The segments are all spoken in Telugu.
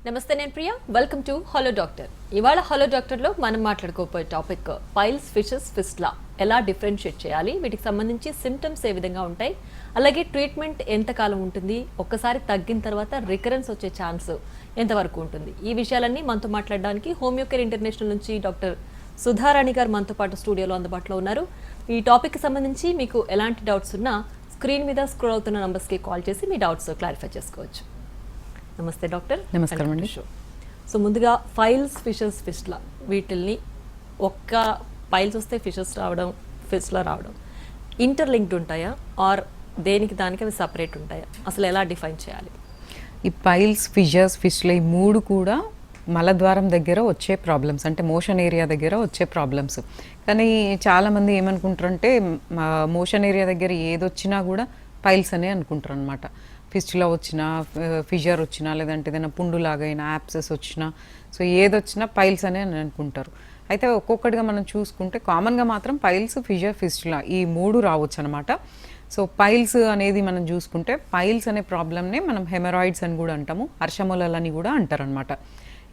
నమస్తే, నేను Priya. Welcome to hello doctor. ఇవాళ హలో డాక్టర్లో మనం మాట్లాడుకోబోయే టాపిక్ పైల్స్, ఫిషెస్, ఫిస్ట్లా ఎలా డిఫరెన్షియేట్ చేయాలి, వీటికి సంబంధించి సిమ్టమ్స్ ఏ విధంగా ఉంటాయి, అలాగే ట్రీట్మెంట్ ఎంతకాలం ఉంటుంది, ఒక్కసారి తగ్గిన తర్వాత రికరెన్స్ వచ్చే ఛాన్స్ ఎంతవరకు ఉంటుంది, ఈ విషయాలన్నీ మనతో మాట్లాడడానికి హోమియోకేర్ ఇంటర్నేషనల్ నుంచి డాక్టర్ సుధారాణి గారు మనతో పాటు స్టూడియోలో అందుబాటులో ఉన్నారు. ఈ టాపిక్కి సంబంధించి మీకు ఎలాంటి డౌట్స్ ఉన్నా స్క్రీన్ మీద స్క్రోల్ అవుతున్న నంబర్స్కి కాల్ చేసి మీ డౌట్స్ క్లారిఫై చేసుకోవచ్చు. నమస్తే డాక్టర్. నమస్కారం అండి. సో ముందుగా ఫైల్స్, ఫిషెస్, ఫిస్ట్లా వీటిల్ని ఒక్క ఫైల్స్ వస్తే ఫిషెస్ రావడం, ఫిస్ట్లా రావడం ఇంటర్లింక్డ్ ఉంటాయా ఆర్ దేనికి దానికి అవి సపరేట్ ఉంటాయా, అసలు ఎలా డిఫైన్ చేయాలి? ఈ పైల్స్, ఫిషర్స్, ఫిష్ల ఈ మూడు కూడా మలద్వారం దగ్గర వచ్చే ప్రాబ్లమ్స్, అంటే మోషన్ ఏరియా దగ్గర వచ్చే ప్రాబ్లమ్స్. కానీ చాలామంది ఏమనుకుంటారంటే మోషన్ ఏరియా దగ్గర ఏదొచ్చినా కూడా పైల్స్ అనే అనుకుంటారు అనమాట. ఫిస్టులా వచ్చినా, ఫిషర్ వచ్చినా, లేదంటే ఏదైనా పుండులాగైనా, యాప్సెస్ వచ్చినా, సో ఏదొచ్చినా పైల్స్ అనే అని అనుకుంటారు. అయితే ఒక్కొక్కటిగా మనం చూసుకుంటే కామన్గా మాత్రం పైల్స్, ఫిషర్, ఫిస్టులా ఈ మూడు రావచ్చు అనమాట. సో పైల్స్ అనేది మనం చూసుకుంటే పైల్స్ అనే ప్రాబ్లమ్నే మనం హెమరాయిడ్స్ అని కూడా అంటాము, హర్షములని కూడా అంటారనమాట.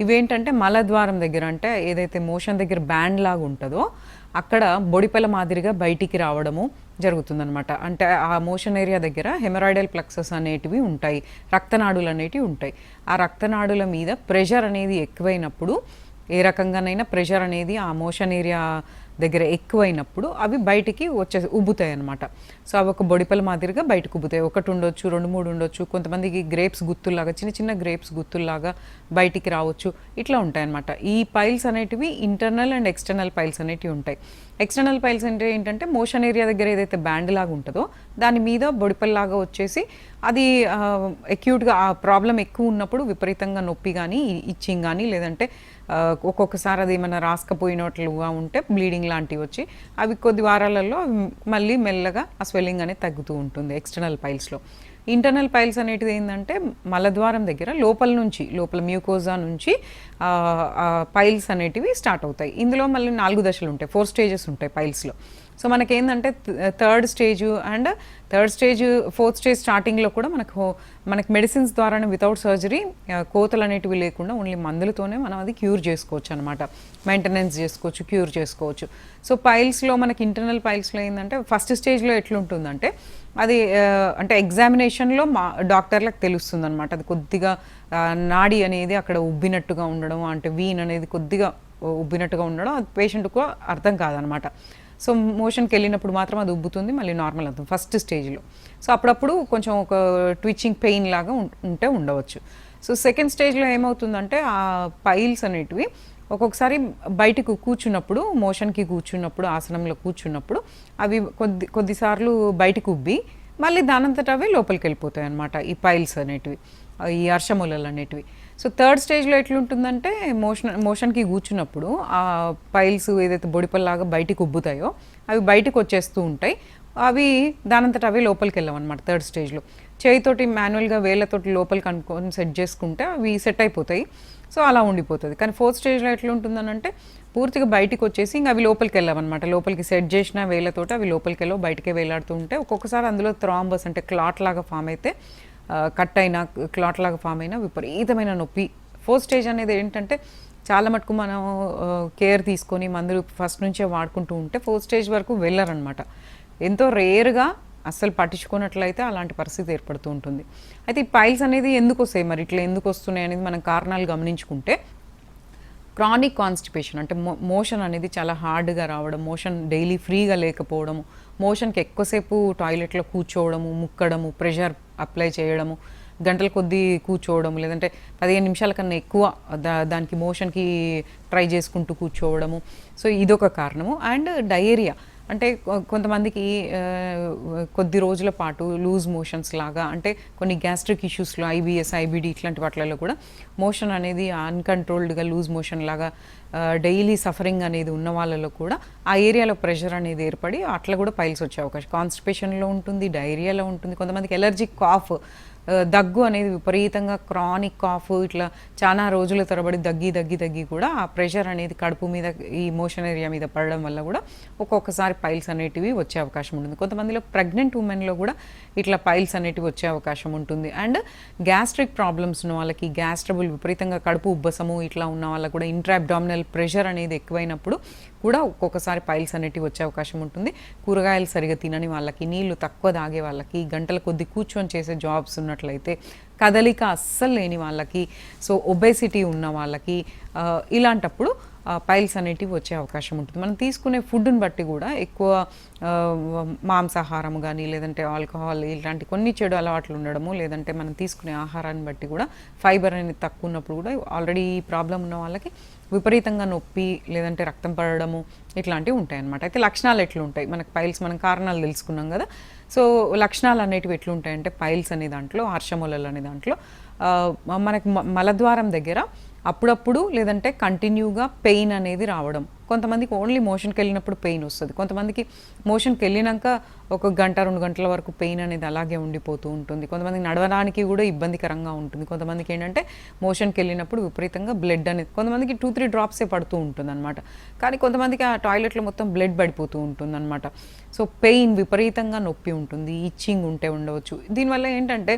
ఇవేంటంటే మలద్వారం దగ్గర, అంటే ఏదైతే మోషన్ దగ్గర బ్యాండ్ లాగా ఉంటుందో అక్కడ బొడిపెల మాదిరిగా బయటికి రావడము జరుగుతుందనమాట. అంటే ఆ మోషన్ ఏరియా దగ్గర హెమరాయిడల్ ప్లక్సెస్ అనేటివి ఉంటాయి, రక్తనాడులు అనేటివి ఉంటాయి. ఆ రక్తనాడుల మీద ప్రెషర్ అనేది ఎక్కువైనప్పుడు, ఏ రకంగానైనా ప్రెషర్ అనేది ఆ మోషన్ ఏరియా దగ్గర ఎక్కువైనప్పుడు అవి బయటికి ఉబ్బుతాయి అనమాట. సో అవి ఒక బొడిపల మాదిరిగా బయటకు ఉబ్బుతాయి. ఒకటి ఉండొచ్చు, 2-3 ఉండొచ్చు. కొంతమందికి గ్రేప్స్ గుత్తుల్లాగా, చిన్న చిన్న గ్రేప్స్ గుత్తుల్లాగా బయటికి రావచ్చు. ఇట్లా ఉంటాయి అనమాట. ఈ పైల్స్ అనేటివి ఇంటర్నల్ అండ్ ఎక్స్టర్నల్ పైల్స్ అనేటివి ఉంటాయి. ఎక్స్టర్నల్ పైల్స్ అంటే ఏంటంటే మోషన్ ఏరియా దగ్గర ఏదైతే బ్యాండ్ లాగా ఉంటుందో దాని మీద బొడిపల్లాగా వచ్చేసి అది అక్యూట్గా ఆ ప్రాబ్లం ఎక్కువ ఉన్నప్పుడు విపరీతంగా నొప్పి కానీ, ఇచ్చింగ్ కానీ, లేదంటే ఒక్కొక్కసారి అది ఏమైనా రాసుకపోయినట్లుగా ఉంటే బ్లీడింగ్ లాంటివి వచ్చి అవి కొద్ది వారాలలో మళ్ళీ మెల్లగా ఆ స్వెల్లింగ్ అనేది తగ్గుతూ ఉంటుంది ఎక్స్టర్నల్ పైల్స్లో. ఇంటర్నల్ పైల్స్ అనేటిది ఏంటంటే మలద్వారం దగ్గర లోపల మ్యూకోజా నుంచి పైల్స్ అనేటివి స్టార్ట్ అవుతాయి. ఇందులో మళ్ళీ 4 దశలు ఉంటాయి, 4 స్టేజెస్ ఉంటాయి పైల్స్లో. సో మనకేంటంటే థర్డ్ స్టేజ్, 4th స్టేజ్ స్టార్టింగ్లో కూడా మనకి మెడిసిన్స్ ద్వారానే వితౌట్ సర్జరీ, కోతలు అనేటివి లేకుండా ఓన్లీ మందులతోనే మనం అది క్యూర్ చేసుకోవచ్చు అనమాట. మెయింటెనెన్స్ చేసుకోవచ్చు, క్యూర్ చేసుకోవచ్చు. సో పైల్స్లో మనకి ఇంటర్నల్ పైల్స్లో ఏంటంటే ఫస్ట్ స్టేజ్లో ఎట్లుంటుందంటే అది అంటే ఎగ్జామినేషన్లో డాక్టర్లకు తెలుస్తుంది అనమాట. అది కొద్దిగా నాడి అనేది అక్కడ ఉబ్బినట్టుగా ఉండడం, అంటే వీన్ అనేది కొద్దిగా ఉబ్బినట్టుగా ఉండడం అది పేషెంట్కు అర్థం కాదనమాట. సో మోషన్కి వెళ్ళినప్పుడు మాత్రం అది ఉబ్బుతుంది, మళ్ళీ నార్మల్ అవుతుంది ఫస్ట్ స్టేజ్లో. సో అప్పుడప్పుడు కొంచెం ఒక ట్విచ్చింగ్ పెయిన్ లాగా ఉండవచ్చు. సో సెకండ్ స్టేజ్లో ఏమవుతుందంటే ఆ పైల్స్ అనేటివి ఒక్కొక్కసారి బయటకు కూర్చున్నప్పుడు, మోషన్కి కూర్చున్నప్పుడు, ఆసనంలో కూర్చున్నప్పుడు అవి కొద్దిసార్లు బయటకు ఉబ్బి మళ్ళీ దానంతట అవి లోపలికి వెళ్ళిపోతాయి అన్నమాట, ఈ పైల్స్ అనేటివి, ఈ అర్షమూలలు అనేటివి. సో థర్డ్ స్టేజ్లో ఎట్లుంటుందంటే మోషన్కి కూర్చున్నప్పుడు ఆ పైల్స్ ఏదైతే బొడిపల్లాగా బయటికి ఉబ్బుతాయో అవి బయటకు వచ్చేస్తూ ఉంటాయి. అవి దానంతట అవి లోపలికి వెళ్ళవన్నమాట. థర్డ్ స్టేజ్లో చేయితోటి మాన్యువల్గా వేళ్ళతోటి లోపలికి అనుకొని సెట్ చేసుకుంటే అవి సెట్ అయిపోతాయి. సో అలా ఉండిపోతుంది. కానీ 4th స్టేజ్లో ఎట్లుంటుందనంటే పూర్తిగా బయటికి వచ్చేసి ఇంకా అవి లోపలికి వెళ్ళామన్నమాట. లోపలికి సెట్ చేసిన వేళ్ళతోటి అవి లోపలికి వెళ్ళవు, బయటికే వేలాడుతూ ఉంటే ఒక్కొక్కసారి అందులో థ్రాంబస్ అంటే క్లాట్ లాగా ఫామ్ అయితే, కట్ అయినా క్లాట్ లాగా ఫామ్ అయినా విపరీతమైన నొప్పి. 4th స్టేజ్ అనేది ఏంటంటే చాలా మటుకు మనం కేర్ తీసుకొని మందులు ఫస్ట్ నుంచే వాడుకుంటూ ఉంటే 4th స్టేజ్ వరకు వెళ్ళరనమాట. ఎంతో రేర్గా అస్సలు పట్టించుకున్నట్లయితే అలాంటి పరిస్థితి ఏర్పడుతూ ఉంటుంది. అయితే ఈ పైల్స్ అనేది ఎందుకు వస్తాయి, మరి ఇట్లా ఎందుకు వస్తున్నాయి అనేది మనం కారణాలు గమనించుకుంటే, క్రానిక్ కాన్స్టిపేషన్ అంటే మోషన్ అనేది చాలా హార్డ్గా రావడం, మోషన్ డైలీ ఫ్రీగా లేకపోవడము, మోషన్కి ఎక్కువసేపు టాయిలెట్లో కూర్చోవడము, ముక్కడము, ప్రెషర్ అప్లై చేయడము, గంటల కొద్దీ కూర్చోవడము, లేదంటే 15 నిమిషాల కన్నా ఎక్కువ దానికి మోషన్కి ట్రై చేసుకుంటూ కూర్చోవడము. సో ఇదొక కారణము. అండ్ డయేరియా అంటే కొంతమందికి కొద్ది రోజుల పాటు లూజ్ మోషన్స్ లాగా, అంటే కొన్ని గ్యాస్ట్రిక్ ఇష్యూస్లో IBS, IBD ఇట్లాంటి వాటిలలో కూడా మోషన్ అనేది అన్కంట్రోల్డ్గా లూజ్ మోషన్ లాగా డైలీ సఫరింగ్ అనేది ఉన్న వాళ్ళలో కూడా ఆ ఏరియాలో ప్రెషర్ అనేది ఏర్పడి అట్లా కూడా పైల్స్ వచ్చే అవకాశం కాన్స్టిపేషన్లో ఉంటుంది, డైరియాలో ఉంటుంది. కొంతమందికి ఎలర్జిక్ కాఫ్ దగ్గు అనేది విపరీతంగా క్రానిక్ కాఫ్ ఇట్లా చాలా రోజుల తరబడి దగ్గి కూడా ఆ ప్రెషర్ అనేది కడుపు మీద ఈ మోషన్ ఏరియా మీద పడడం వల్ల కూడా ఒక్కొక్కసారి పైల్స్ అనేటివి వచ్చే అవకాశం ఉంటుంది. కొంతమందిలో ప్రెగ్నెంట్ ఉమెన్లో కూడా ఇట్లా పైల్స్ అనేటివి వచ్చే అవకాశం ఉంటుంది. అండ్ గ్యాస్ట్రిక్ ప్రాబ్లమ్స్ ఉన్న వాళ్ళకి, గ్యాస్ ట్రబుల్ విపరీతంగా కడుపు ఉబ్బసము ఇట్లా ఉన్న వాళ్ళకి కూడా ఇంట్రా అబ్డామినల్ ప్రెషర్ అనేది ఎక్కువైనప్పుడు కూడా ఒక్కొక్కసారి పైల్స్ అనేటివి వచ్చే అవకాశం ఉంటుంది. కూరగాయలు సరిగా తినని వాళ్ళకి, నీళ్లు తక్కువ తాగే వాళ్ళకి, గంటల కొద్ది కూర్చొని చేసే జాబ్స్ ఉన్నట్లయితే, కదలిక అస్సలు లేని వాళ్ళకి, సో ఒబేసిటీ ఉన్న వాళ్ళకి ఇలాంటప్పుడు పైల్స్ అనేటివి వచ్చే అవకాశం ఉంటుంది. మనం తీసుకునే ఫుడ్ని బట్టి కూడా ఎక్కువ మాంసాహారం కానీ లేదంటే ఆల్కహాల్ ఇలాంటి కొన్ని చెడు అలవాట్లు ఉండడము, లేదంటే మనం తీసుకునే ఆహారాన్ని బట్టి కూడా ఫైబర్ అనేది తక్కువ ఉన్నప్పుడు కూడా ఆల్రెడీ ఈ ప్రాబ్లం ఉన్న వాళ్ళకి విపరీతంగా నొప్పి లేదంటే రక్తం పడడము ఇట్లాంటివి ఉంటాయి అన్నమాట. అయితే లక్షణాలు ఎట్లుంటాయి మనకి పైల్స్, మనం కారణాలు తెలుసుకున్నాం కదా. సో లక్షణాలు అనేటివి ఎట్లుంటాయంటే పైల్స్ అనే దాంట్లో, హర్షమూలలు అనే దాంట్లో మనకి మలద్వారం దగ్గర అప్పుడప్పుడు లేదంటే కంటిన్యూగా పెయిన్ అనేది రావడం. కొంతమందికి ఓన్లీ మోషన్కి వెళ్ళినప్పుడు పెయిన్ వస్తుంది, కొంతమందికి మోషన్కి వెళ్ళినాక 1 గంట 2 గంటల వరకు పెయిన్ అనేది అలాగే ఉండిపోతూ ఉంటుంది. కొంతమందికి నడవడానికి కూడా ఇబ్బందికరంగా ఉంటుంది. కొంతమందికి ఏంటంటే మోషన్కి వెళ్ళినప్పుడు విపరీతంగా బ్లడ్ అనేది, కొంతమందికి 2-3 డ్రాప్సే పడుతూ ఉంటుంది అనమాట. కానీ కొంతమందికి ఆ టాయిలెట్లో మొత్తం బ్లడ్ పడిపోతూ ఉంటుంది అనమాట. సో పెయిన్, విపరీతంగా నొప్పి ఉంటుంది, ఇచ్చింగ్ ఉంటే ఉండవచ్చు. దీనివల్ల ఏంటంటే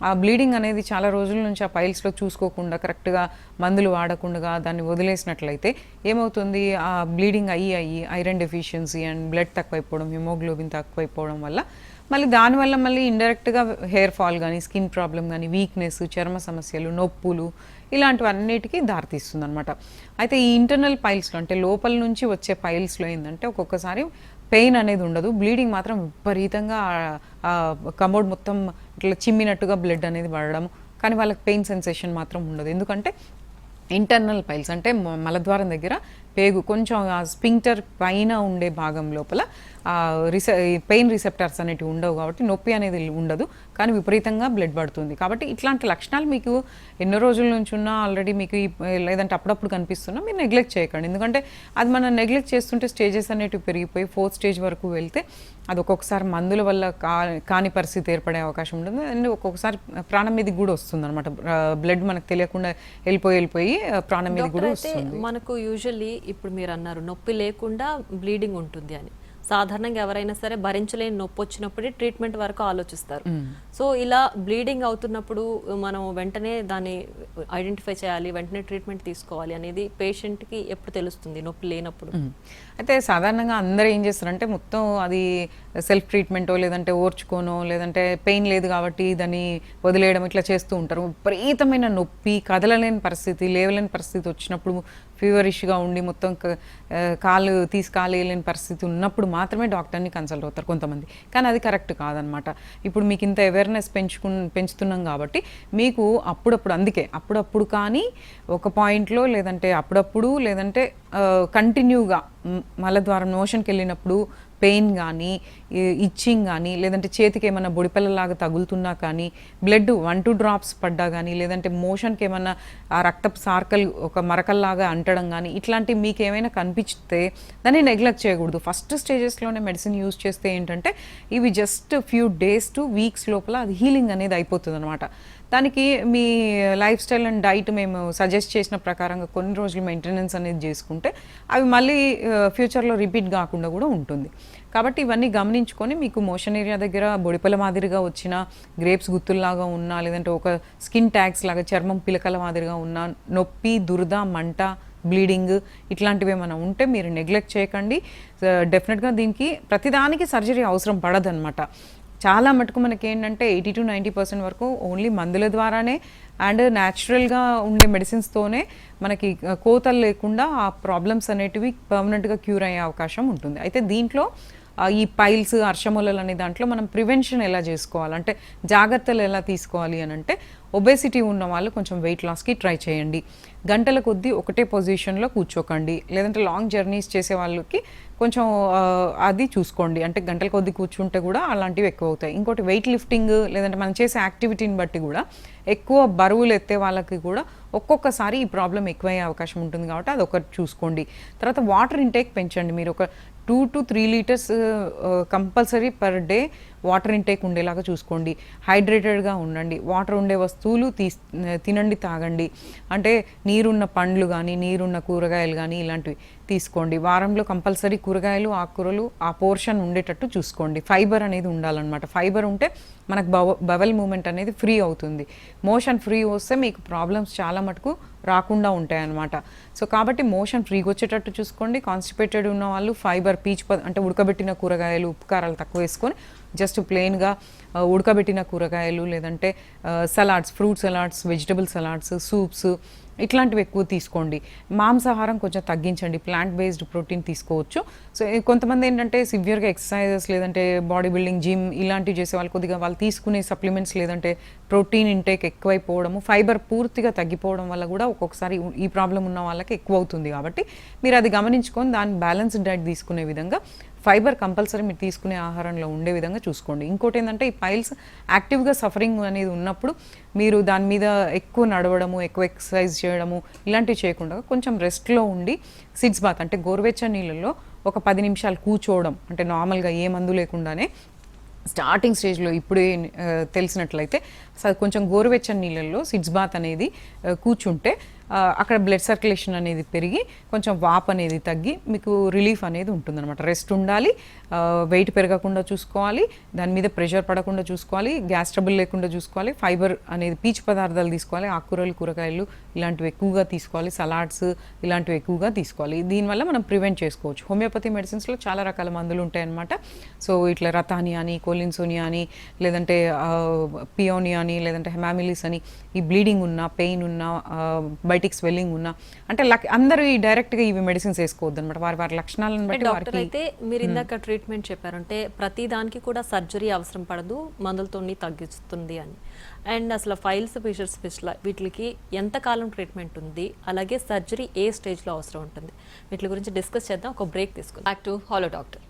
ఆ బ్లీడింగ్ అనేది చాలా రోజుల నుంచి ఆ పైల్స్లో చూసుకోకుండా కరెక్ట్గా మందులు వాడకుండా దాన్ని వదిలేసినట్లయితే ఏమవుతుంది, ఆ బ్లీడింగ్ అయ్యి ఐరన్ డెఫిషియన్సీ అండ్ బ్లడ్ తక్కువైపోవడం, హిమోగ్లోబిన్ తక్కువైపోవడం వల్ల మళ్ళీ దానివల్ల మళ్ళీ ఇండైరెక్ట్గా హెయిర్ ఫాల్ కానీ, స్కిన్ ప్రాబ్లం కానీ, వీక్నెస్, చర్మ సమస్యలు, నొప్పులు ఇలాంటివన్నిటికీ దారితీస్తుంది అనమాట. అయితే ఈ ఇంటర్నల్ పైల్స్లో అంటే లోపల నుంచి వచ్చే పైల్స్లో ఏంటంటే ఒక్కొక్కసారి పెయిన్ అనేది ఉండదు, బ్లీడింగ్ మాత్రం విపరీతంగా కమోడ్ మొత్తం ఇట్లా చిమ్మినట్టుగా బ్లడ్ అనేది పడడం, కానీ వాళ్ళకి పెయిన్ సెన్సేషన్ మాత్రం ఉండదు. ఎందుకంటే ఇంటర్నల్ పైల్స్ అంటే మలద్వారం దగ్గర పేగు కొంచెం ఆ స్పింక్టర్ పైన ఉండే భాగం లోపల పెయిన్ రిసెప్టర్స్ అనేటివి ఉండవు కాబట్టి నొప్పి అనేది ఉండదు, కానీ విపరీతంగా బ్లడ్ పడుతుంది. కాబట్టి ఇట్లాంటి లక్షణాలు మీకు ఎన్నో రోజుల నుంచి ఉన్నా ఆల్రెడీ మీకు లేదంటే అప్పుడప్పుడు కనిపిస్తున్నా మీరు నెగ్లెక్ట్ చేయకండి. ఎందుకంటే అది మనం నెగ్లెక్ట్ చేస్తుంటే స్టేజెస్ అనేటివి పెరిగిపోయి 4th స్టేజ్ వరకు వెళ్తే అది ఒక్కొక్కసారి మందుల వల్ల కాని పరిస్థితి ఏర్పడే అవకాశం ఉంటుంది. అండ్ ఒక్కొక్కసారి ప్రాణం మీదకి కూడా వస్తుంది అనమాట. బ్లడ్ మనకు తెలియకుండా వెళ్ళిపోయి ప్రాణం మీదకి కూడా వస్తుంది. మనకు యూజువల్లీ ఇప్పుడు మీరు అన్నారు నొప్పి లేకుండా బ్లీడింగ్ ఉంటుంది అని, సాధారణంగా ఎవరైనా సరే భరించలేని నొప్పి వచ్చినప్పుడే ట్రీట్మెంట్ వరకు ఆలోచిస్తారు. సో ఇలా బ్లీడింగ్ అవుతున్నప్పుడు మనం వెంటనే దాన్ని ఐడెంటిఫై చేయాలి, వెంటనే ట్రీట్మెంట్ తీసుకోవాలి అనేది పేషెంట్కి ఎప్పుడు తెలుస్తుంది నొప్పి లేనప్పుడు? అయితే సాధారణంగా అందరూ ఏం చేస్తారంటే మొత్తం అది సెల్ఫ్ ట్రీట్మెంటో లేదంటే ఓర్చుకోనో లేదంటే పెయిన్ లేదు కాబట్టి దాన్ని వదిలేయడం ఇట్లా చేస్తూ ఉంటారు. విపరీతమైన నొప్పి, కదలలేని పరిస్థితి, లేవలేని పరిస్థితి వచ్చినప్పుడు, ఫీవరిష్గా ఉండి మొత్తం కాలు తీసుకాలేని పరిస్థితి ఉన్నప్పుడు మాత్రమే డాక్టర్ని కన్సల్ట్ అవుతారు కొంతమంది. కానీ అది కరెక్ట్ కాదనమాట. ఇప్పుడు మీకు ఇంత అవేర్నెస్ పెంచుతున్నాం కాబట్టి మీకు అప్పుడప్పుడు, అందుకే అప్పుడప్పుడు కానీ ఒక పాయింట్లో లేదంటే అప్పుడప్పుడు లేదంటే కంటిన్యూగా మలద్వారం మోషన్కి వెళ్ళినప్పుడు పెయిన్ కానీ, ఇచ్చింగ్ కానీ, లేదంటే చేతికి ఏమన్నా బొడిపల్లలాగా తగులుతున్నా కానీ, బ్లడ్ 1-2 డ్రాప్స్ పడ్డా కానీ, లేదంటే మోషన్కి ఏమన్నా ఆ రక్తపు సార్కలు ఒక మరకల్లాగా అంటడం కానీ, ఇట్లాంటివి మీకు ఏమైనా కనిపిస్తే దాన్ని నెగ్లెక్ట్ చేయకూడదు. ఫస్ట్ స్టేజెస్లోనే మెడిసిన్ యూజ్ చేస్తే ఏంటంటే ఇవి just few days two weeks లోపల అది హీలింగ్ అనేది అయిపోతుంది అనమాట. దానికి మీ లైఫ్ స్టైల్ అండ్ డైట్ మేము సజెస్ట్ చేసిన ప్రకారంగా కొన్ని రోజులు మెయింటెనెన్స్ అనేది చేసుకుంటే అవి మళ్ళీ ఫ్యూచర్లో రిపీట్ కాకుండా కూడా ఉంటుంది. కాబట్టి ఇవన్నీ గమనించుకొని మీకు మోషన్ ఏరియా దగ్గర బొడిపల మాదిరిగా వచ్చిన, గ్రేప్స్ గుత్తుల్లాగా ఉన్నా, లేదంటే ఒక స్కిన్ ట్యాగ్స్ లాగా చర్మం పిలకల మాదిరిగా ఉన్న, నొప్పి, దురద, మంట, బ్లీడింగ్ ఇట్లాంటివి ఏమైనా ఉంటే మీరు నెగ్లెక్ట్ చేయకండి. డెఫినెట్గా దీనికి ప్రతిదానికి సర్జరీ అవసరం పడదన్నమాట. చాలా మటుకు మనకి ఏంటంటే 80-90% వరకు ఓన్లీ మందుల ద్వారానే అండ్ న్యాచురల్గా ఉండే మెడిసిన్స్తోనే మనకి కోతలు లేకుండా ఆ ప్రాబ్లమ్స్ అనేటివి పర్మనెంట్గా క్యూర్ అయ్యే అవకాశం ఉంటుంది. అయితే దీంట్లో ఈ పైల్స్, హర్షమూలలు అనే దాంట్లో మనం ప్రివెన్షన్ ఎలా చేసుకోవాలంటే, జాగ్రత్తలు ఎలా తీసుకోవాలి అని అంటే, ఒబేసిటీ ఉన్న వాళ్ళు కొంచెం వెయిట్ లాస్కి ట్రై చేయండి. గంటల కొద్దీ ఒకటే పొజిషన్లో కూర్చోకండి. లేదంటే లాంగ్ జర్నీస్ చేసే వాళ్ళకి కొంచెం అది చూసుకోండి. అంటే గంటల కొద్దీ కూర్చుంటే కూడా అలాంటివి ఎక్కువ అవుతాయి. ఇంకోటి వెయిట్ లిఫ్టింగ్ లేదంటే మనం చేసే యాక్టివిటీని బట్టి కూడా ఎక్కువ బరువులు ఎత్తే వాళ్ళకి కూడా ఒక్కొక్కసారి ఈ ప్రాబ్లం ఎక్కువయ్యే అవకాశం ఉంటుంది. కాబట్టి అది ఒకటి చూసుకోండి. తర్వాత వాటర్ ఇంటేక్ పెంచండి. మీరు ఒక 2 to 3 litres compulsory per day water intake ఉండేలాగా చూసుకోండి, హైడ్రేటెడ్గా ఉండండి, వాటర్ ఉండే వస్తువులు తినండి, తాగండి. అంటే నీరున్న పండ్లు కానీ నీరున్న కూరగాయలు కానీ ఇలాంటివి తీసుకోండి. వారంలో కంపల్సరీ కూరగాయలు ఆకుకూరలు ఆ పోర్షన్ ఉండేటట్టు చూసుకోండి. ఫైబర్ అనేది ఉండాలన్నమాట. ఫైబర్ ఉంటే మనకు బవెల్ మూమెంట్ అనేది ఫ్రీ అవుతుంది. మోషన్ ఫ్రీ వస్తే మీకు ప్రాబ్లమ్స్ చాలా మటుకు రాకుండా ఉంటాయి అన్నమాట. సో కాబట్టి మోషన్ ఫ్రీగా వచ్చేటట్టు చూసుకోండి. కాన్స్టిపేటెడ్ ఉన్న వాళ్ళు ఫైబర్ అంటే ఉడకబెట్టిన కూరగాయలు ఉప్పు కారాలు తక్కువ వేసుకొని జస్ట్ ప్లెయిన్గా ఉడకబెట్టిన కూరగాయలు లేదంటే salads, fruit salads, vegetable salads, soups ఇట్లాంటివి ఎక్కువ తీసుకోండి. మాంసాహారం కొంచెం తగ్గించండి, ప్లాంట్ బేస్డ్ ప్రోటీన్ తీసుకోవచ్చు. సో కొంతమంది ఏంటంటే సివియర్గా ఎక్సర్సైజెస్ లేదంటే బాడీ బిల్డింగ్, జిమ్ ఇలాంటివి చేసే వాళ్ళు కొద్దిగా వాళ్ళు తీసుకునే సప్లిమెంట్స్ లేదంటే ప్రోటీన్ ఇంటేక్ ఎక్కువైపోవడము, ఫైబర్ పూర్తిగా తగ్గిపోవడం వల్ల కూడా ఒక్కొక్కసారి ఈ ప్రాబ్లం ఉన్న వాళ్ళకి ఎక్కువ అవుతుంది. కాబట్టి మీరు అది గమనించుకొని దాన్ని బ్యాలెన్స్డ్ డైట్ తీసుకునే విధంగా ఫైబర్ కంపల్సరీ మీరు తీసుకునే ఆహారంలో ఉండే విధంగా చూసుకోండి. ఇంకోటి ఏంటంటే ఈ పైల్స్ యాక్టివ్గా సఫరింగ్ అనేది ఉన్నప్పుడు మీరు దాని మీద ఎక్కువ నడవడము, ఎక్కువ ఎక్సర్సైజ్ చేయడము ఇలాంటివి చేయకుండా కొంచెం రెస్ట్లో ఉండి సిడ్స్ బాత్ అంటే గోరువెచ్చని నీళ్ళల్లో ఒక 10 నిమిషాలు కూర్చోవడం, అంటే నార్మల్గా ఏ మందు లేకుండానే స్టార్టింగ్ స్టేజ్లో ఇప్పుడే తెలిసినట్లయితే కొంచెం గోరువెచ్చని నీళ్ళల్లో సిడ్స్ బాత్ అనేది కూర్చుంటే అక్కడ బ్లడ్ సర్క్యులేషన్ అనేది పెరిగి కొంచెం వాప్ అనేది తగ్గి మీకు రిలీఫ్ అనేది ఉంటుందన్నమాట. రెస్ట్ ఉండాలి, వెయిట్ పెరగకుండా చూసుకోవాలి, దాని మీద ప్రెషర్ పడకుండా చూసుకోవాలి, గ్యాస్ ట్రబుల్ లేకుండా చూసుకోవాలి, ఫైబర్ అనేది పీచు పదార్థాలు తీసుకోవాలి, ఆకుకూరలు కూరగాయలు ఇలాంటివి ఎక్కువగా తీసుకోవాలి, సలాడ్స్ ఇలాంటివి ఎక్కువగా తీసుకోవాలి. దీనివల్ల మనం ప్రివెంట్ చేసుకోవచ్చు. హోమియోపతి మెడిసిన్స్లో చాలా రకాల మందులు ఉంటాయన్నమాట. సో ఇట్లా రతాని అని, కోలిన్సోనియా అని, లేదంటే పియోనియా అని, లేదంటే హెమామిలిస్ అని, ఈ బ్లీడింగ్ ఉన్నా, పెయిన్ ఉన్నా, బయటికి స్వెల్లింగ్ ఉన్నా అంటే అందరూ డైరెక్ట్గా ఇవి మెడిసిన్స్ వేసుకోవద్దు అనమాట. వారి లక్షణాలను బట్టి డాక్టర్ అయితే మీరు ఇందాక ట్రీట్మెంట్ చెప్పారంటే ప్రతి దానికి కూడా సర్జరీ అవసరం పడదు, మందులతో తగ్గిస్తుంది అని. అండ్ అసలు ఫైల్స్, ఫిషర్స్, ఫిస్టులా వీటికి ఎంతకాలం ట్రీట్మెంట్ ఉంది, అలాగే సర్జరీ ఏ స్టేజ్లో అవసరం ఉంటుంది, వీటి గురించి డిస్కస్ చేద్దాం. ఒక బ్రేక్ తీసుకుందాం. Back to hello doctor.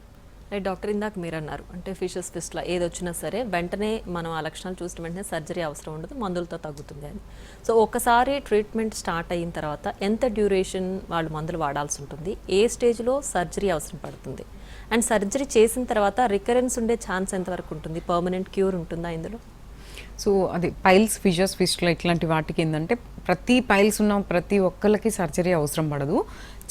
Right doctor, ఇందాక మీరు అన్నారు అంటే ఫిషెస్, ఫిస్టులా ఏది వచ్చినా సరే వెంటనే మనం ఆ లక్షణాలు చూసిన వెంటనే సర్జరీ అవసరం ఉండదు, మందులతో తగ్గుతుంది అని. సో ఒకసారి ట్రీట్మెంట్ స్టార్ట్ అయిన తర్వాత ఎంత డ్యూరేషన్ వాళ్ళు మందులు వాడాల్సి ఉంటుంది, ఏ స్టేజ్లో సర్జరీ అవసరం పడుతుంది, అండ్ సర్జరీ చేసిన తర్వాత రికరెన్స్ ఉండే ఛాన్స్ ఎంతవరకు ఉంటుంది, పర్మనెంట్ క్యూర్ ఉంటుందా ఇందులో? సో అది పైల్స్, ఫిషర్స్, ఫిస్టులా ఇట్లాంటి వాటికి ఏంటంటే ప్రతి పైల్స్ ఉన్న ప్రతి ఒక్కరికి సర్జరీ అవసరం పడదు.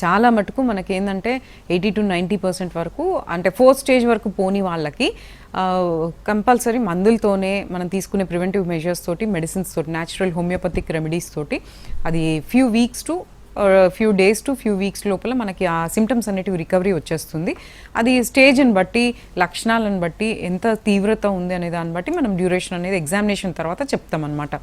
చాలా మటుకు మనకి ఏంటంటే 80 to 90% వరకు అంటే 4th స్టేజ్ వరకు పోని వాళ్ళకి కంపల్సరీ మందులతోనే మనం తీసుకునే ప్రివెంటివ్ మెజర్స్ తోటి, మెడిసిన్స్ తోటి, న్యాచురల్ హోమియోపతిక్ రెమెడీస్ తోటి అది few days to few weeks లోపల మనకి ఆ సిమ్టమ్స్ అనేటివి రికవరీ వచ్చేస్తుంది. అది స్టేజ్ని బట్టి, లక్షణాలను బట్టి, ఎంత తీవ్రత ఉంది అనే దాన్ని బట్టి మనం డ్యూరేషన్ అనేది ఎగ్జామినేషన్ తర్వాత చెప్తామన్నమాట.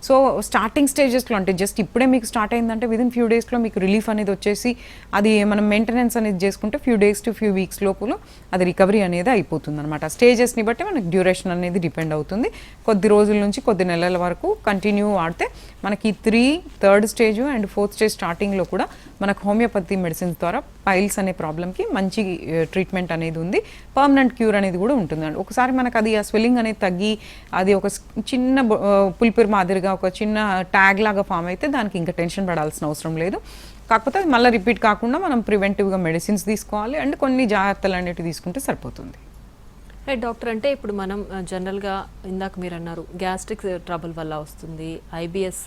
సో స్టార్టింగ్ స్టేజెస్లో అంటే జస్ట్ ఇప్పుడే మీకు స్టార్ట్ అయిందంటే విదిన్ ఫ్యూ డేస్లో మీకు రిలీఫ్ అనేది వచ్చేసి అది మనం మెయింటెనెన్స్ అనేది చేసుకుంటే few days to few weeks లోపల అది రికవరీ అనేది అయిపోతుంది అనమాట. స్టేజెస్ని బట్టి మనకి డ్యూరేషన్ అనేది డిపెండ్ అవుతుంది. కొద్ది రోజుల నుంచి కొద్ది నెలల వరకు కంటిన్యూ వాడితే మనకి 3rd stage and 4th stage స్టార్టింగ్లో కూడా మనకు హోమియోపతి మెడిసిన్స్ ద్వారా పైల్స్ అనే ప్రాబ్లమ్కి మంచి ట్రీట్మెంట్ అనేది ఉంది, పర్మనెంట్ క్యూర్ అనేది కూడా ఉంటుందండి. ఒకసారి మనకు అది ఆ స్వెల్లింగ్ అనేది తగ్గి అది ఒక చిన్న పులిపిరి మాదిరిగా ఒక చిన్న ట్యాగ్ లాగా ఫామ్ అయితే దానికి ఇంకా టెన్షన్ పడాల్సిన అవసరం లేదు. కాకపోతే అది మళ్ళీ రిపీట్ కాకుండా మనం ప్రివెంటివ్గా మెడిసిన్స్ తీసుకోవాలి అండ్ కొన్ని జాగ్రత్తలు అనేవి తీసుకుంటే సరిపోతుంది. డాక్టర్, అంటే ఇప్పుడు మనం జనరల్గా ఇందాక మీరు అన్నారు గ్యాస్ట్రిక్ ట్రబుల్ వల్ల వస్తుంది, ఐబిఎస్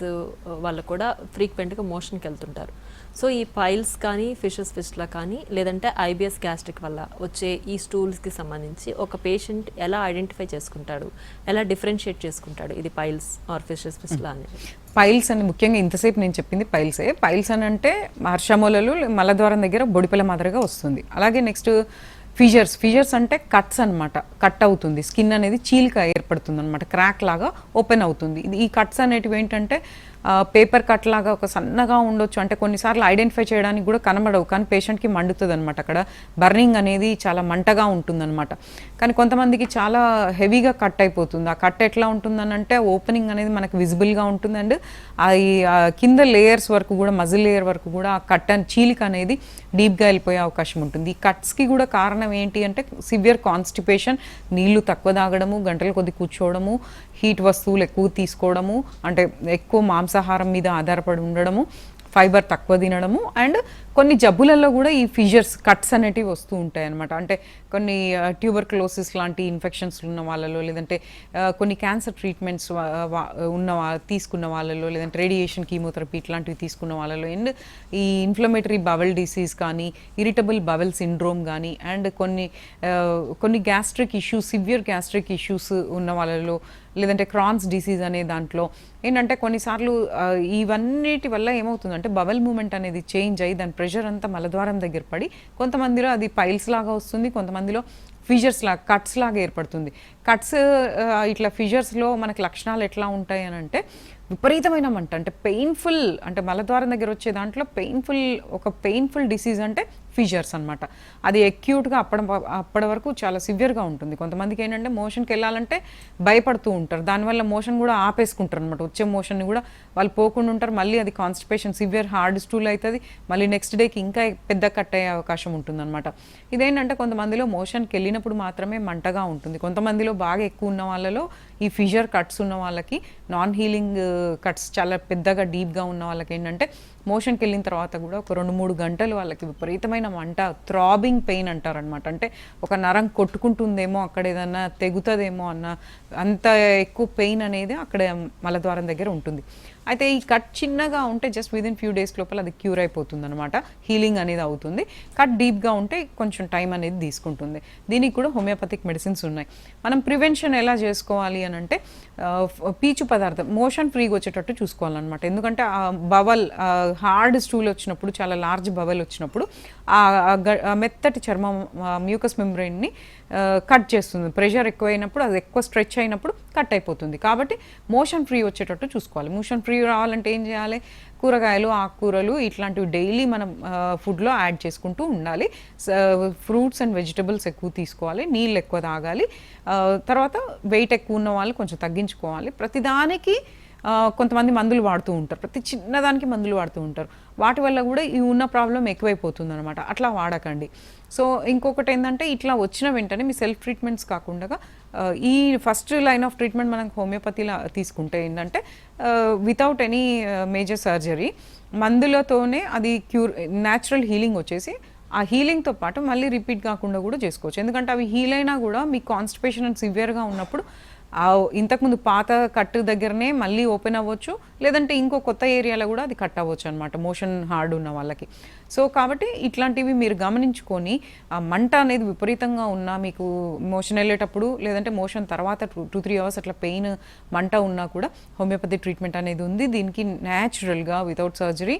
వల్ల కూడా ఫ్రీక్వెంట్గా మోషన్కి వెళ్తుంటారు. సో ఈ పైల్స్ కానీ, ఫిషెస్, ఫిస్టులా కానీ, లేదంటే ఐబిఎస్ గ్యాస్ట్రిక్ వల్ల వచ్చే ఈ స్టూల్స్కి సంబంధించి ఒక పేషెంట్ ఎలా ఐడెంటిఫై చేసుకుంటాడు, ఎలా డిఫరెన్షియేట్ చేసుకుంటాడు ఇది పైల్స్ ఆర్ ఫిషెస్, ఫిస్టులా అనేది? పైల్స్ అని ముఖ్యంగా ఇంతసేపు నేను చెప్పింది పైల్సే. పైల్స్ అని అంటే హర్షమూలలు మలద్వారం దగ్గర బొడిపిల మాదిరిగా వస్తుంది. అలాగే నెక్స్ట్ ఫిషర్స్ అంటే కట్స్ అనమాట. కట్ అవుతుంది, స్కిన్ అనేది చీలిక ఏర్పడుతుంది అనమాట, క్రాక్ లాగా ఓపెన్ అవుతుంది. ఈ కట్స్ అనేటివి ఏంటంటే పేపర్ కట్ లాగా ఒక సన్నగా ఉండొచ్చు, అంటే కొన్నిసార్లు ఐడెంటిఫై చేయడానికి కూడా కనబడవు కానీ పేషెంట్కి మండుతుంది అనమాట. అక్కడ బర్నింగ్ అనేది చాలా మంటగా ఉంటుందన్నమాట. కానీ కొంతమందికి చాలా హెవీగా కట్ అయిపోతుంది. ఆ కట్ ఎట్లా ఉంటుందని అంటే ఓపెనింగ్ అనేది మనకు విజిబుల్గా ఉంటుంది అండ్ అది కింద లేయర్స్ వరకు కూడా, మజిల్ లేయర్ వరకు కూడా ఆ కట్ అని చీలిక అనేది డీప్గా వెళ్ళిపోయే అవకాశం ఉంటుంది. ఈ కట్స్కి కూడా కారణం ఏంటి అంటే సివియర్ కాన్స్టిపేషన్, నీళ్లు తక్కువ తాగడము, గంటల కొద్ది కూర్చోవడము, హీట్ వస్తువులు ఎక్కువ తీసుకోవడము, అంటే ఎక్కువ మాంసాహారం మీద ఆధారపడి ఉండడము, ఫైబర్ తక్కువ తినడము అండ్ కొన్ని జబ్బులలో కూడా ఈ ఫిషర్స్ కట్స్ అనేటివి వస్తూ ఉంటాయి అనమాట. అంటే కొన్ని ట్యూబర్క్లోసిస్ లాంటి ఇన్ఫెక్షన్స్ ఉన్న వాళ్ళలో, లేదంటే కొన్ని క్యాన్సర్ ట్రీట్మెంట్స్ తీసుకున్న వాళ్ళలో, లేదంటే రేడియేషన్ కీమోథెరపీ ఇట్లాంటివి తీసుకున్న వాళ్ళలో, అండ్ ఈ ఇన్ఫ్లమేటరీ బవెల్ డిసీజ్ కానీ, ఇరిటబుల్ బవెల్ సిండ్రోమ్ కానీ, అండ్ కొన్ని gastric issues, severe gastric issues ఉన్న వాళ్ళలో, లేదంటే క్రాన్స్ డిసీజ్ అనే దాంట్లో ఏంటంటే కొన్నిసార్లు ఇవన్నిటి వల్ల ఏమవుతుందంటే బవెల్ మూమెంట్ అనేది చేంజ్ అయ్యి దాని ప్రెషర్ అంతా మలద్వారం దగ్గర పడి కొంతమందిలో అది పైల్స్ లాగా వస్తుంది, కొంతమందిలో ఫిషర్స్ లాగా, కట్స్ లాగా ఏర్పడుతుంది. కట్స్ ఇట్లా ఫిషర్స్లో మనకి లక్షణాలు ఎట్లా ఉంటాయి అని అంటే విపరీతమైన మంట, అంటే పెయిన్ఫుల్, అంటే మలద్వారం దగ్గర వచ్చే దాంట్లో పెయిన్ఫుల్ డిసీజ్ అంటే ఫిషర్స్ అనమాట. అది అక్యూట్గా అప్పటి వరకు చాలా సివియర్గా ఉంటుంది. కొంతమందికి ఏంటంటే మోషన్కి వెళ్ళాలంటే భయపడుతూ ఉంటారు, దానివల్ల మోషన్ కూడా ఆపేసుకుంటారు అనమాట. వచ్చే మోషన్ని కూడా వాళ్ళు పోకుండా ఉంటారు. మళ్ళీ అది కాన్స్టిపేషన్, సివియర్ హార్డ్ స్టూల్ అవుతుంది. మళ్ళీ నెక్స్ట్ డేకి ఇంకా పెద్ద కట్ అయ్యే అవకాశం ఉంటుందన్నమాట. ఇదేంటంటే కొంతమందిలో మోషన్కి వెళ్ళినప్పుడు మాత్రమే మంటగా ఉంటుంది. కొంతమందిలో బాగా ఎక్కువ ఉన్న వాళ్ళలో ఈ ఫిషర్ కట్స్ ఉన్న వాళ్ళకి, నాన్ హీలింగ్ కట్స్ చాలా పెద్దగా డీప్గా ఉన్న వాళ్ళకి ఏంటంటే మోషన్కి వెళ్ళిన తర్వాత కూడా ఒక 2-3 గంటలు వాళ్ళకి విపరీతమైన మంట, థ్రాబింగ్ పెయిన్ అంటారనమాట. అంటే ఒక నరం కొట్టుకుంటుందేమో, అక్కడ ఏదన్నా తెగుతుందేమో అన్న అంత ఎక్కువ పెయిన్ అనేది అక్కడ మలద్వారం దగ్గర ఉంటుంది. అయితే ఈ కట్ చిన్నగా ఉంటే జస్ట్ విదిన్ ఫ్యూ డేస్ లోపల అది క్యూర్ అయిపోతుంది అనమాట, హీలింగ్ అనేది అవుతుంది. కట్ డీప్గా ఉంటే కొంచెం టైం అనేది తీసుకుంటుంది. దీనికి కూడా హోమియోపతిక్ మెడిసిన్స్ ఉన్నాయి. మనం ప్రివెన్షన్ ఎలా చేసుకోవాలి అని అంటే పీచు పదార్థం మోషన్ ఫ్రీగా వచ్చేటట్టు చూసుకోవాలన్నమాట. ఎందుకంటే ఆ బవల్ హార్డ్ స్టూల్ వచ్చినప్పుడు, చాలా లార్జ్ బవల్ వచ్చినప్పుడు ఆ మెత్తటి చర్మం మ్యూకస్ మెంబ్రెయిన్ని కట్ చేస్తుంది. ప్రెషర్ ఎక్కువైనప్పుడు, అది ఎక్కువ స్ట్రెచ్ అయినప్పుడు కట్ అయిపోతుంది. కాబట్టి మోషన్ ఫ్రీ వచ్చేటట్టు చూసుకోవాలి. మోషన్ ఫ్రీ రావాలంటే ఏం చేయాలి? కూరగాయలు, ఆకుకూరలు ఇట్లాంటివి డైలీ మనం ఫుడ్లో యాడ్ చేసుకుంటూ ఉండాలి. ఫ్రూట్స్ అండ్ వెజిటబుల్స్ ఎక్కువ తీసుకోవాలి, నీళ్ళు ఎక్కువ తాగాలి. తర్వాత వెయిట్ ఎక్కువ ఉన్న వాళ్ళు కొంచెం తగ్గించుకోవాలి. ప్రతిదానికి కొంతమంది మందులు వాడుతూ ఉంటారు, ప్రతి చిన్నదానికి మందులు వాడుతూ ఉంటారు. వాటి వల్ల కూడా ఈ ఉన్న ప్రాబ్లం ఎక్కువైపోతుంది అనమాట. అట్లా వాడకండి. సో ఇంకొకటి ఏంటంటే ఇట్లా వచ్చిన వెంటనే మీ సెల్ఫ్ ట్రీట్మెంట్స్ కాకుండా ఈ ఫస్ట్ లైన్ ఆఫ్ ట్రీట్మెంట్ మనం హోమియోపతిలో తీసుకుంటే ఏంటంటే వితౌట్ ఎనీ మేజర్ సర్జరీ మందులతోనే అది న్యాచురల్ హీలింగ్ వచ్చేసి ఆ హీలింగ్తో పాటు మళ్ళీ రిపీట్ కాకుండా కూడా చేసుకోవచ్చు. ఎందుకంటే అవి హీల్ అయినా కూడా మీ కాన్స్టిపేషన్ అండ్ సివియర్గా ఉన్నప్పుడు ఇంతకుముందు పాత కట్టు దగ్గరనే మళ్ళీ ఓపెన్ అవ్వచ్చు, లేదంటే ఇంకో కొత్త ఏరియాలో కూడా అది కట్ అవ్వచ్చు అనమాట, మోషన్ హార్డ్ ఉన్న వాళ్ళకి. సో కాబట్టి ఇట్లాంటివి మీరు గమనించుకొని, ఆ మంట అనేది విపరీతంగా ఉన్నా, మీకు మోషన్ వెళ్ళేటప్పుడు లేదంటే మోషన్ తర్వాత 2-3 అవర్స్ అట్లా పెయిన్ మంట ఉన్నా కూడా హోమియోపతి ట్రీట్మెంట్ అనేది ఉంది. దీనికి న్యాచురల్గా వితౌట్ సర్జరీ,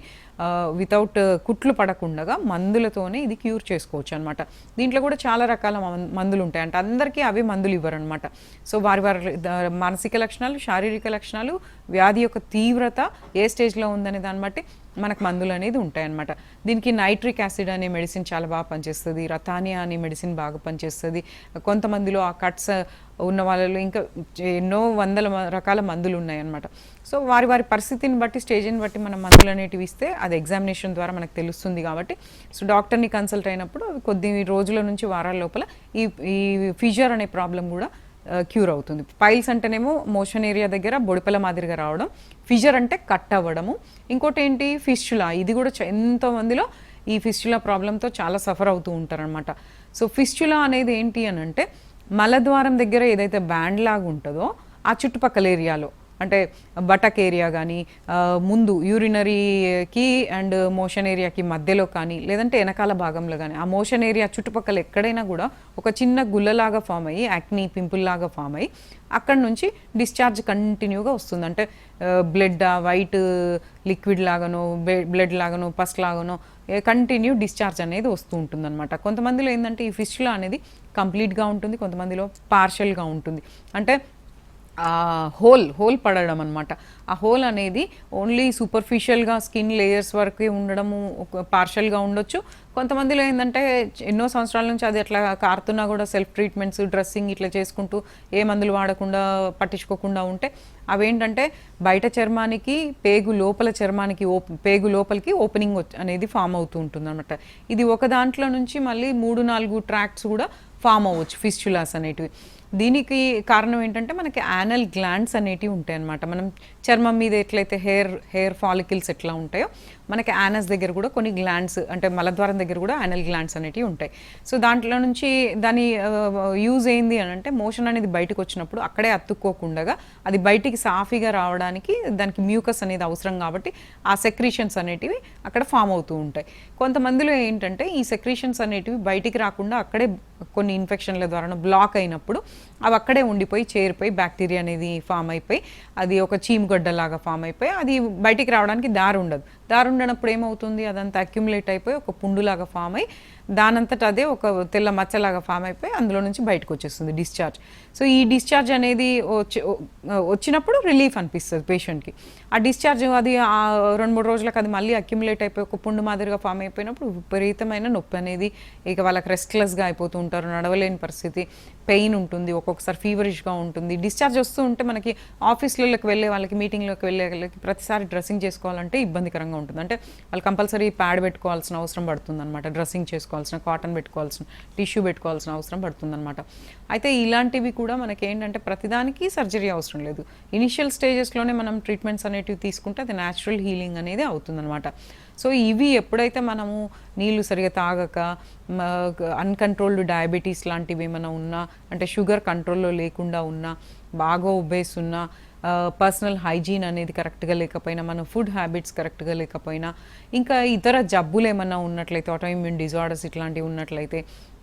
వితౌట్ కుట్లు పడకుండా మందులతోనే ఇది క్యూర్ చేసుకోవచ్చు అనమాట. దీంట్లో కూడా చాలా రకాల మందులు ఉంటాయి, అంటే అందరికీ అవే మందులు ఇవ్వరు అనమాట. సో వారి మానసిక లక్షణాలు, శారీరక లక్షణాలు, వ్యాధి యొక్క తీవ్రత ఏ స్టేజ్లో ఉందనే దాన్ని బట్టి మనకు మందులు అనేది ఉంటాయన్నమాట. దీనికి నైట్రిక్ యాసిడ్ అనే మెడిసిన్ చాలా బాగా పనిచేస్తుంది, రతానియా అనే మెడిసిన్ బాగా పనిచేస్తుంది. కొంతమందిలో ఆ కట్స్ ఉన్న వాళ్ళలో ఇంకా ఎన్నో వందల రకాల మందులు ఉన్నాయన్నమాట. సో వారి పరిస్థితిని బట్టి, స్టేజ్ని బట్టి మనం మందులు అనేటివి ఇస్తే అది ఎగ్జామినేషన్ ద్వారా మనకు తెలుస్తుంది. కాబట్టి సో డాక్టర్ని కన్సల్ట్ అయినప్పుడు కొద్ది రోజుల నుంచి వారాల లోపల ఈ ఫిషర్ అనే ప్రాబ్లం కూడా క్యూర్ అవుతుంది. పైల్స్ అంటేనేమో మోషన్ ఏరియా దగ్గర బొడిపల మాదిరిగా రావడం, ఫిషర్ అంటే కట్ అవ్వడము. ఇంకోటి ఏంటి? ఫిస్చులా. ఇది కూడా ఎంతో మందిలో ఈ ఫిస్చులా ప్రాబ్లంతో చాలా సఫర్ అవుతూ ఉంటారనమాట. సో ఫిస్చులా అనేది ఏంటి అని అంటే మలద్వారం దగ్గర ఏదైతే బ్యాండ్ లాగా ఉంటుందో ఆ చుట్టుపక్కల ఏరియాలో, అంటే బటక్ ఏరియా కానీ, ముందు యూరినరీకి అండ్ మోషన్ ఏరియాకి మధ్యలో కానీ, లేదంటే వెనకాల భాగంలో కానీ, ఆ మోషన్ ఏరియా చుట్టుపక్కల ఎక్కడైనా కూడా ఒక చిన్న గుల్లలాగా ఫామ్ అయ్యి, యాక్నీ పింపుల్ లాగా ఫామ్ అయ్యి అక్కడ నుంచి డిశ్చార్జ్ కంటిన్యూగా వస్తుంది. అంటే బ్లడ్ వైట్ లిక్విడ్ లాగానో, బ్లడ్ లాగానో, పస్ లాగానో కంటిన్యూ డిశ్చార్జ్ అనేది వస్తూ ఉంటుంది అనమాట. కొంతమందిలో ఏంటంటే ఈ ఫిస్చులా అనేది కంప్లీట్గా ఉంటుంది, కొంతమందిలో పార్షల్గా ఉంటుంది. అంటే హోల్ పడడం అనమాట. ఆ హోల్ అనేది ఓన్లీ సూపర్ఫిషియల్గా స్కిన్ లేయర్స్ వరకే ఉండడము, పార్షల్గా ఉండొచ్చు. కొంతమందిలో ఏంటంటే ఎన్నో సంవత్సరాల నుంచి అది అట్లా కారుతున్నా కూడా సెల్ఫ్ ట్రీట్మెంట్స్, డ్రెస్సింగ్ ఇట్లా చేసుకుంటూ ఏ మందులు వాడకుండా పట్టించుకోకుండా ఉంటే అవేంటంటే బయట చర్మానికి, పేగు లోపల చర్మానికి, పేగు లోపలికి ఓపెనింగ్ అనేది ఫామ్ అవుతూ ఉంటుంది అనమాట. ఇది ఒక దాంట్లో నుంచి మళ్ళీ 3-4 ట్రాక్ట్స్ కూడా ఫామ్ అవ్వచ్చు, ఫిస్చులాస్ అనేటివి. దీనికి కారణం ఏంటంటే మనకి యానల్ గ్లాండ్స్ అనేటివి ఉంటాయి అన్నమాట. మనం చర్మం మీద ఎట్లయితే హెయిర్ ఫాలికల్స్ ఎట్లా ఉంటాయో మనకి యానస్ దగ్గర కూడా కొన్ని గ్లాండ్స్ అంటే మలద్వారం దగ్గర కూడా యానల్ గ్లాండ్స్ అనేటివి ఉంటాయి. సో దాంట్లో నుంచి దాని యూజ్ ఏంది అని అంటే మోషన్ అనేది బయటకు వచ్చినప్పుడు అక్కడే అతుక్కోకుండా అది బయటికి సాఫీగా రావడానికి దానికి మ్యూకస్ అనేది అవసరం కాబట్టి ఆ సెక్రీషన్స్ అనేటివి అక్కడ ఫామ్ అవుతూ ఉంటాయి. కొంతమందిలో ఏంటంటే ఈ సెక్రీషన్స్ అనేటివి బయటికి రాకుండా అక్కడే కొన్ని ఇన్ఫెక్షన్ల ద్వారా బ్లాక్ అయినప్పుడు అవి అక్కడే ఉండిపోయి చేరిపోయి బ్యాక్టీరియా అనేది ఫామ్ అయిపోయి అది ఒక చీమగడ్డలాగా ఫామ్ అయిపోయి అది బయటికి రావడానికి దారి ఉండదు. దారి ఉండనప్పుడు ఏమవుతుంది, అదంతా అక్యుములేట్ అయిపోయి ఒక పుండులాగా ఫామ్ అయ్యి దానంతట అదే ఒక తెల్ల మచ్చలాగా ఫామ్ అయిపోయి అందులో నుంచి బయటకు వచ్చేస్తుంది డిశ్చార్జ్. సో ఈ డిశ్చార్జ్ అనేది వచ్చినప్పుడు రిలీఫ్ అనిపిస్తుంది పేషెంట్కి. ఆ డిశ్చార్జ్ అది 2-3 రోజులకు అది మళ్ళీ అక్యుములేట్ అయిపోయి ఒక పుండు మాదిరిగా ఫామ్ అయిపోయినప్పుడు విపరీతమైన నొప్పి అనేది, ఇక వాళ్ళకి రెస్ట్లెస్గా అయిపోతూ ఉంటారు, నడవలేని పరిస్థితి, పెయిన్ ఉంటుంది, ఒక్కొక్కసారి ఫీవరిష్గా ఉంటుంది. డిశ్చార్జ్ వస్తూ ఉంటే మనకి ఆఫీస్లలోకి వెళ్ళే వాళ్ళకి, మీటింగ్లోకి వెళ్ళే వాళ్ళకి ప్రతిసారి డ్రెస్సింగ్ చేసుకోవాలంటే ఇబ్బందికరంగా ఉంటుంది. అంటే వాళ్ళు కంపల్సరీ ప్యాడ్ పెట్టుకోవాల్సిన అవసరం పడుతుంది అనమాట, డ్రెస్సింగ్ చేసుకోవాల్సిన, కాటన్ పెట్టుకోవాల్సిన, టిష్యూ పెట్టుకోవాల్సిన అవసరం పడుతుంది అనమాట. అయితే ఇలాంటివి కూడా మనకి ఏంటంటే ప్రతిదానికి సర్జరీ అవసరం లేదు. ఇనిషియల్ స్టేజెస్లోనే మనం ట్రీట్మెంట్స్ అనేటివి తీసుకుంటే అది న్యాచురల్ హీలింగ్ అనేది అవుతుందన్నమాట. సో ఇవి ఎప్పుడైతే మనము నీళ్లు సరిగా తాగక, అన్కంట్రోల్డ్ డయాబెటీస్ లాంటివి ఏమైనా ఉన్నా, అంటే షుగర్ కంట్రోల్లో లేకుండా ఉన్నా, బాగా ఒబేస్ ఉన్నా, పర్సనల్ హైజీన్ అనేది కరెక్ట్గా లేకపోయినా, మన ఫుడ్ హ్యాబిట్స్ కరెక్ట్గా లేకపోయినా, ఇంకా ఇతర జబ్బులు ఏమన్నా ఉన్నట్లయితే, ఆటోఇమ్యూన్ డిజార్డర్స్ ఇట్లాంటివి ఉన్నట్లయితే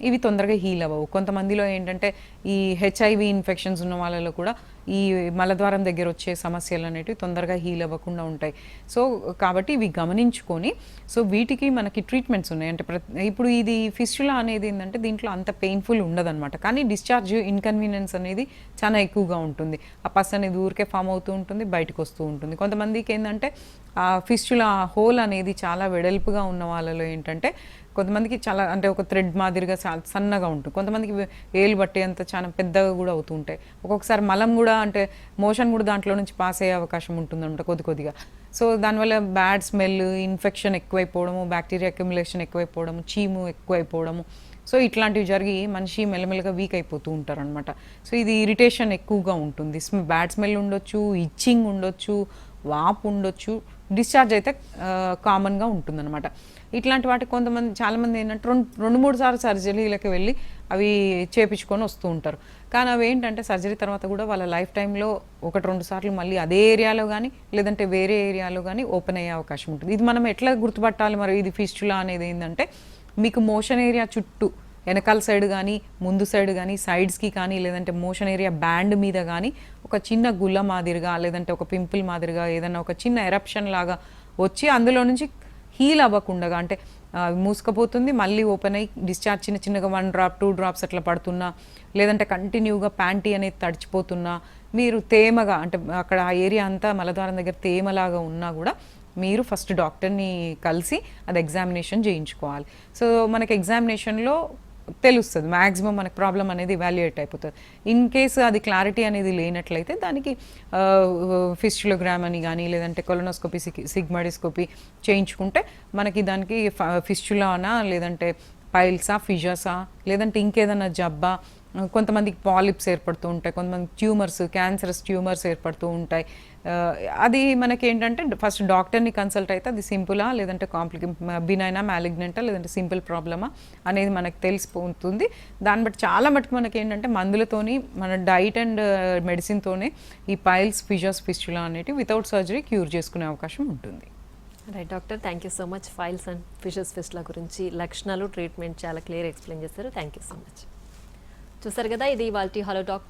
ఇవి తొందరగా హీల్ అవ్వవు. కొంతమందిలో ఏంటంటే ఈ హెచ్ఐవి ఇన్ఫెక్షన్స్ ఉన్న వాళ్ళలో కూడా ఈ మలద్వారం దగ్గర వచ్చే సమస్యలు అనేటివి తొందరగా హీల్ అవ్వకుండా ఉంటాయి. సో కాబట్టి ఇవి గమనించుకొని, సో వీటికి మనకి ట్రీట్మెంట్స్ ఉన్నాయి. అంటే ఇప్పుడు ఇది ఫిస్టులా అనేది ఏంటంటే దీంట్లో అంత పెయిన్ఫుల్ ఉండదన్నమాట, కానీ డిశ్చార్జ్ ఇన్కన్వీనియన్స్ అనేది చాలా ఎక్కువగా ఉంటుంది. ఆ పస్ అనేది ఊరికే ఫామ్ అవుతూ ఉంటుంది, బయటకు వస్తూ ఉంటుంది. కొంతమందికి ఏంటంటే ఆ ఫిస్టులా హోల్ అనేది చాలా వెడల్పుగా ఉన్న వాళ్ళలో ఏంటంటే కొంతమందికి చాలా అంటే ఒక థ్రెడ్ మాదిరిగా చాలా సన్నగా ఉంటుంది, కొంతమందికి ఏలు బట్టే అంత చాలా పెద్దగా కూడా అవుతూ ఉంటాయి. ఒక్కొక్కసారి మలం కూడా అంటే మోషన్ కూడా దాంట్లో నుంచి పాస్ అయ్యే అవకాశం ఉంటుందన్నమాట కొద్దిగా. సో దానివల్ల బ్యాడ్ స్మెల్, ఇన్ఫెక్షన్ ఎక్కువైపోవడము, బ్యాక్టీరియా అక్యుములేషన్ ఎక్కువైపోవడము, చీము ఎక్కువైపోవడము, సో ఇట్లాంటివి జరిగి మనిషి మెల్లమెల్లగా వీక్ అయిపోతూ ఉంటారు అనమాట. సో ఇది ఇరిటేషన్ ఎక్కువగా ఉంటుంది, బ్యాడ్ స్మెల్ ఉండొచ్చు, ఇచ్చింగ్ ఉండొచ్చు, వాపు ఉండొచ్చు, డిశ్చార్జ్ అయితే కామన్గా ఉంటుందన్నమాట. ఇట్లాంటి వాటికి కొంతమంది చాలామంది ఏంటంటే 2-3 సార్లు సర్జరీలకు వెళ్ళి అవి చేపించుకొని వస్తూ ఉంటారు. కానీ అవి ఏంటంటే సర్జరీ తర్వాత కూడా వాళ్ళ లైఫ్ టైంలో 1-2 సార్లు మళ్ళీ అదే ఏరియాలో కానీ లేదంటే వేరే ఏరియాలో కానీ ఓపెన్ అయ్యే అవకాశం ఉంటుంది. ఇది మనం ఎట్లా గుర్తుపట్టాలి మరి ఇది ఫిస్టులా అనేది ఏంటంటే, మీకు మోషన్ ఏరియా చుట్టూ వెనకాల సైడ్ కానీ ముందు సైడ్ కానీ సైడ్స్కి కానీ లేదంటే మోషన్ ఏరియా బ్యాండ్ మీద కానీ ఒక చిన్న గుల్ల మాదిరిగా లేదంటే ఒక పింపుల్ మాదిరిగా ఏదైనా ఒక చిన్న ఎరప్షన్ లాగా వచ్చి అందులో నుంచి హీల్ అవ్వకుండా అంటే మూసుకపోతుంది, మళ్ళీ ఓపెన్ అయ్యి డిశ్చార్జ్ చిన్నగా 1 డ్రాప్ 2 డ్రాప్స్ అట్లా పడుతున్నా, లేదంటే కంటిన్యూగా ప్యాంటీ అనేది తడిచిపోతున్నా, మీరు తేమగా అంటే అక్కడ ఆ ఏరియా అంతా మలద్వారం దగ్గర తేమలాగా ఉన్నా కూడా మీరు ఫస్ట్ డాక్టర్ని కలిసి అది ఎగ్జామినేషన్ చేయించుకోవాలి. సో మనకి ఎగ్జామినేషన్లో తెలుస్తుంది మ్యాక్సిమం మనకి ప్రాబ్లం అనేది ఇవాల్యుయేట్ అయిపోతుంది. ఇన్ కేసు అది క్లారిటీ అనేది లేనట్లయితే దానికి ఫిస్టులోగ్రామ్ అని కానీ లేదంటే కొలనోస్కోపీ, సిగ్మాడిస్కోపీ చేయించుకుంటే మనకి దానికి ఫిస్టులానా లేదంటే పైల్సా, ఫిషసా, లేదంటే ఇంకేదైనా జబ్బా, కొంతమందికి పాలిప్స్ ఏర్పడుతూ ఉంటాయి, కొంతమందికి ట్యూమర్స్, క్యాన్సరస్ ట్యూమర్స్ ఏర్పడుతూ ఉంటాయి. అది మనకి ఏంటంటే ఫస్ట్ డాక్టర్ని కన్సల్ట్ అయితే అది సింపులా లేదంటే బినైనా, మ్యాలిగ్నెంటా లేదంటే సింపుల్ ప్రాబ్లమా అనేది మనకు తెలిసిపోతుంది. దాన్ని బట్టి చాలా మటుకు మనకి ఏంటంటే మందులతోని, మన డైట్ అండ్ మెడిసిన్తోనే ఈ పైల్స్, ఫిషస్, ఫిస్టులా అనేటివి వితౌట్ సర్జరీ క్యూర్ చేసుకునే అవకాశం ఉంటుంది. Right doctor, thank you so much. Piles and fissures fistula గురించి లక్షణాలు, ట్రీట్మెంట్ చాలా క్లియర్ ఎక్స్ప్లెయిన్ చేశారు. థ్యాంక్ యూ సో మచ్. చూసారు కదా, ఇది ఇవాల్టి హలో డాక్టర్.